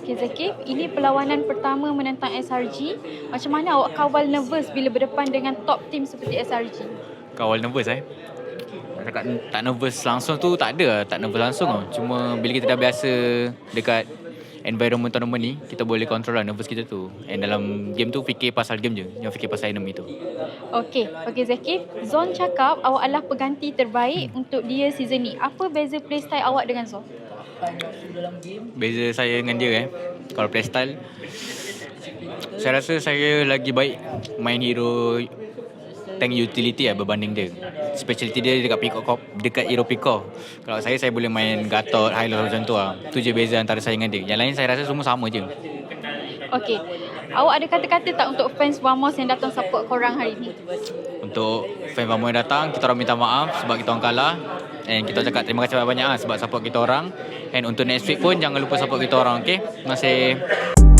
Okey Zakif, ini perlawanan pertama menentang SRG. Macam mana awak kawal nervous bila berdepan dengan top team seperti SRG? Kawal nervous Cakap tak nervous langsung tu tak ada, tak nervous langsung tau. Cuma bila kita dah biasa dekat environment tournament ni, kita boleh control lah nervous kita tu. And dalam game tu fikir pasal game je, jangan fikir pasal enemy tu. Okey Zakif, Zon cakap awak adalah pengganti terbaik untuk dia season ni. Apa beza playstyle awak dengan Zon? Beza saya dengan dia kalau playstyle, saya rasa saya lagi baik main hero tank utility berbanding dia. Speciality dia dekat hero pick off. Kalau saya boleh main Gatot, Hylos macam tu lah. Tu je beza antara saya dengan dia. Yang lain saya rasa semua sama je. Okey, awak ada kata-kata tak untuk fans Vamos yang datang support korang hari ni? Untuk fan Vamos yang datang, kita orang minta maaf sebab kita orang kalah. And kita cakap terima kasih banyak-banyak sebab support kita orang. And untuk next week pun jangan lupa support kita orang, okay? Terima kasih.